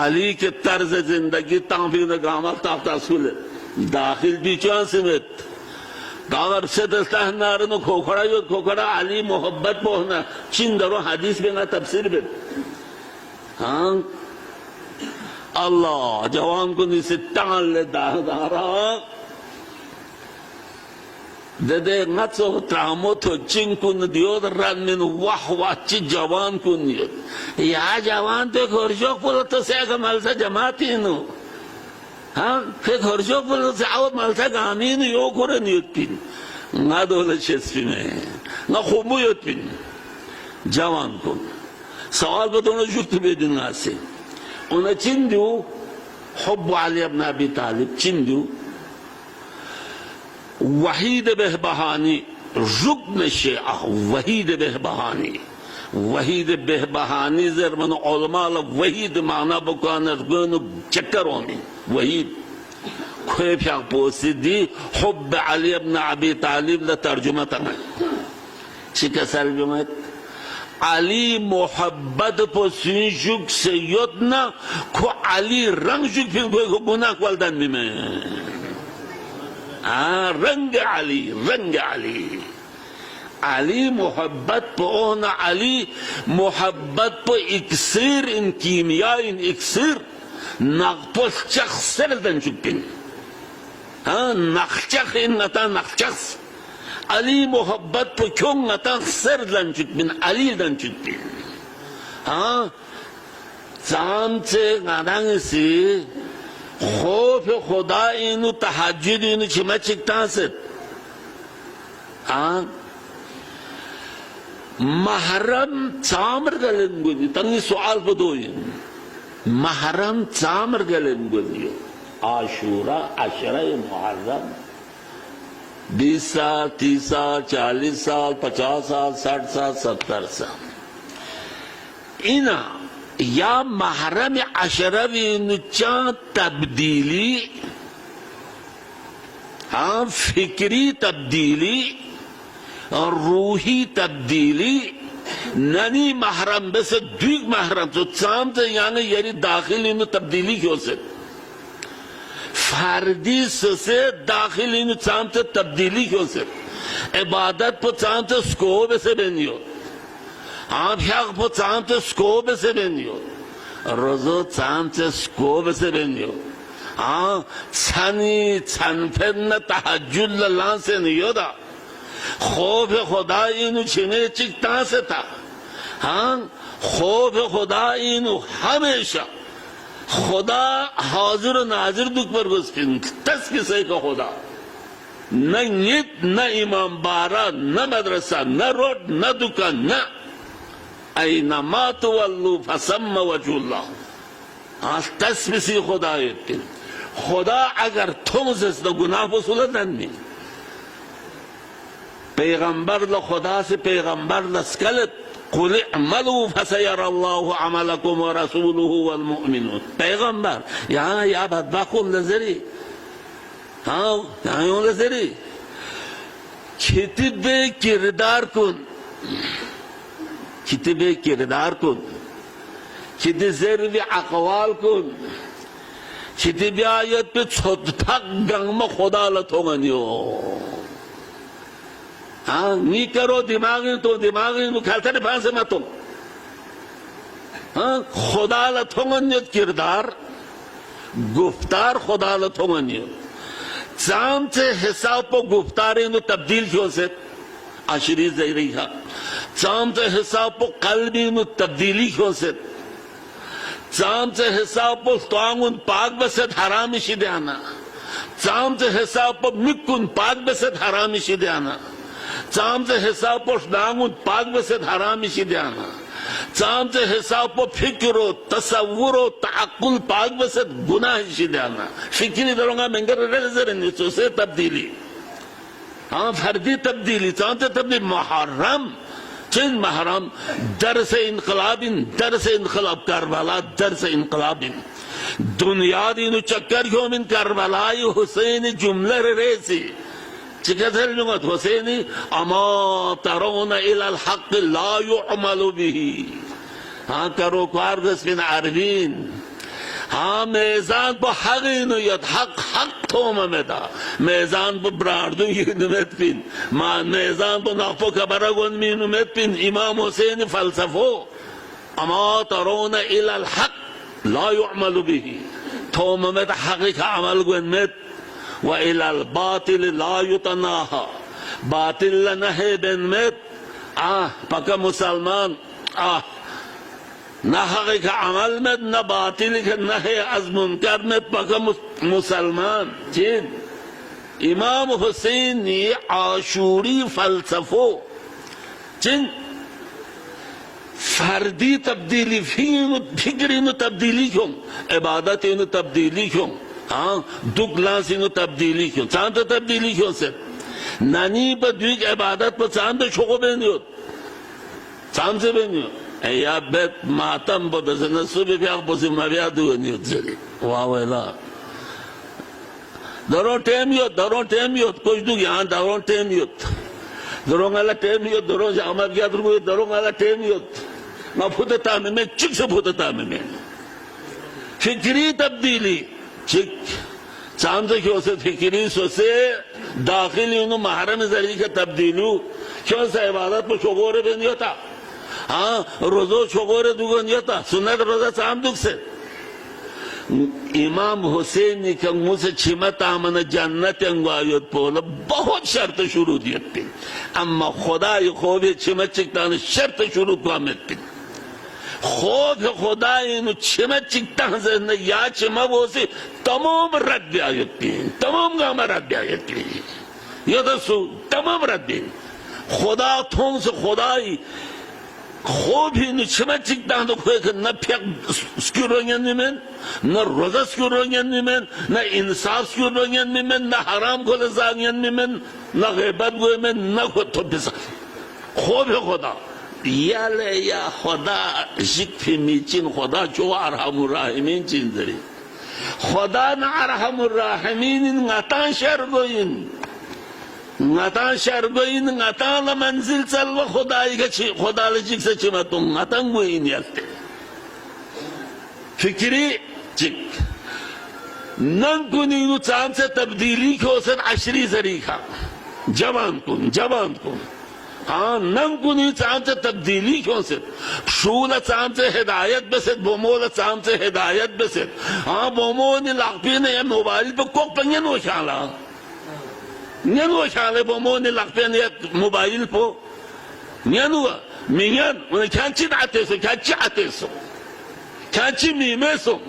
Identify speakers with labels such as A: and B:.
A: अली के तर्ज जिंदगी तांफी गामा ताफ्तासुल दाखिल बीचान समेत गावर से दस्ताहनार नो खोखड़ा यो खोखड़ा अली मोहब्बत पोहना चिंदरो हदीस बेना तफसीर बे हाँ अल्लाह जवान को निसे टाल ले दाहदारा दे ngats o tramoto cinkun diod ranmin wah wachi jawan kun ya jawan te khorjok polo to se malsa jamaati no ha ke khorjok polo se aw malsa gamin yo kore niyotpin ngadole chesfine na khumu yotpin jawan kun sawal badona juft bedin nase ona chindu hubb ali ibn abi talib chindu Waheed बेहबहानी रुकन शेअह Waheed बेहबहानी Waheed बेहबहानी German उलमा वहीद माना बकान gun चक्करों वहीद खोफिया पोसिदी हुब्ब अली इब्न अबी तालिब ला तर्जुमा तना चिका तर्जुमा अली मोहब्बत पोसिजुक से योतना को अली रंग जुक फिर को गुनाह वालदान भी में रंग अली अली मोहब्बत पोना अली मोहब्बत पो इक्सिर इन कीमिया इन इक्सिर नक्पोस चख्सर दन चुकिन नक्चख इन नता नक्चख अली मोहब्बत पो क्यों नता सर दन चुकिन अली दन चुकिन जाम से गादांग से خوف خدا اینو تهجد اینو چما چکتاسد محرم چامر گلن گونی تنگی سوال بدوین محرم چامر گلن گونی عاشورا عشرہ محرم 20 साल 30 साल 40 साल 50 साल 60 साल 70 साल इना या महरम अशरवी नुचा तब्दीली फिक्री तब्दीली और रूही तब्दीली ननी महरम बस द्विग महरम तो चांद यानी यारी दाखिल इन तब्दीली क्यों से फर्दी से दाखिल इन चांद तब्दीली क्यों से इबादत पर चांद स्कोब से बनियो आप याक पो चांद स्कोब से बनियो रोजो चांद स्कोब से बनियो छनी छनफेन तहज्जुद लां से नहीं होता खौफ खुदा इन छिने चिकता से था खौफ खुदा इन हमेशा खुदा हाजिर नाजिर दुख पर गुस्किन तस किसे का खुदा न नित न इमाम बारा न मदरसा न रोड न दुकान न ऐनमा तुवल्लु फसम्मा वजहुल्लाह तस्बिसी खुदा यत्किन खुदा अगर तुम से गुनाह वसूलत नहीं पैगंबर ल खुदा से पैगंबर लस्कलत कुल अमलु फसयरल्लाहु अमलकुम व रसूलुहु वल मुमिनून पैगंबर यहाँ या बदबखुल नजरी यहाँ नजरी खितबे किरदार कुन खितबे किरदार कुन खिते ज़र्व अक़वाल कुन खितबे आयत पे छोटफक गंग में खुदा लथोंगनियो नी करो दिमागी तो खेलते नहीं फांसे मत तुम खुदा लथोंगनियत किरदार गुफ्तार खुदा लथोंगनियो जाम से हिसाब पर गुफ्तार इन तब्दील क्यों से आशरी ज़री है जाम से हिसाब पर कल्बी इन तब्दीली क्यों से जाम से हिसाब पर तांगुन पाक बसत हरामी शिद्याना जाम से हिसाब पर मिक्कुन पाक बसत हरामी शिद्याना जाम से हिसाब पर दांगुन पाक बसत हरामी शिद्याना जाम से हिसाब पर फिक्रो तसव्वुरो तअक्कुल पाक बसत गुनाह शिद्याना फिक्री दरोंगा मंगर रेजर निसो से तब्दीली फर्दी तब्दीली जाम से तब्दील मुहर्रम चिन महरम दर से इनकलाब करबला दर से इनकलाबिन दुनिया दिन चक्कर क्यों मिन करबलाई हुसैन जुमला रेसी चिकथर जुमत हुसैनी अमा तरोन इलल हक ला युअमलु बिही करो कारगस बिन अरबीन ها میزان با حق اینو یاد حق تومه مدا میزان با براردو اینو مد بین ما میزان با نافو کبرگون مینو مد بین امام حسین فلسفو اما ترون الى الحق لا يعمل به تومه مد حقی که عمل گون مد و الى الباطل لا يتناها باطل لنهی بن مد پکا مسلمان نه حقی که عمل مد نه باطلی که نهی از منکر مد پکا مسلمان چین امام حسین عاشوری فلسفو چین فردی تبدیلی فکرینو تبدیلی کن عبادتینو تبدیلی کن دوگلاسینو تبدیلی کن چند تبدیلی کن سر نانی با دویگ عبادت با چند شوقو بینیود چند سے بینیود یا بیت ماتم با بزن صبح بیاق بسی مبیا دوانیود زلی واویلا درون ٹیم یود کچھ دو یہاں درون ٹیم یود درون اللہ ٹیم یود درون جامعہ گیا درون اللہ ٹیم یود ما پھوٹتا میں چک سے پھوٹتا میں فکری تبدیلی چک چاند کیوں سے فکری سو سے داخلی انہوں محرم ذریعہ کا تبدیلو کیوں سے عبادت پر شغور بھی نہیں ہوتا روزو شغور دوگو نہیں ہوتا سنت روزہ چاند دکھ سے امام حسین کا منہ سے چھمتا من جنت انگوایت پولا بہت شرط شروع دیت پی اما خدای خوبی چھمت چکتان شرط شروع کو آمد پی خوف خدای انو چھمت چکتان زہن یا چھمت ہوسی تمام رد بھی آیت پی تمام گاما رد بھی آیت پی یا دسو تمام رد بھی خدا تھون سے خدای خوب ही निश्चय चिकता तो कोई न फेक स्क्यूरोंगन में न रोजा स्क्यूरोंगन में न इंसाफ स्क्यूरोंगन में न हराम को लजांगन में न गैबत को में न को तो बिस خوب خدا या ले या खुदा जिक्र मीचिन खुदा जो अरहमुर राहिमीन चिंदरी खुदा न अरहमुर राहिमीन ngatan शरगोइन ngatan şerbeyin ngatan la menzil salva khudai ka khudal jik se chimatum ngatan goyin yatte fikri jik nan kuninu चांद से तब्दीली को सन अशरी जरीखा जवान कुन हाँ नन कुनी चांद से तब्दीली क्यों से शूला चांद से हिदायत बसे बोमोला चांद से हिदायत बसे हाँ बोमो ने लाखपी ने मोबाइल पे कोक पंगन हो शाला Nianu şale bomone lakpene mobil po nianu minyan onu kançı ateso kançı mimeso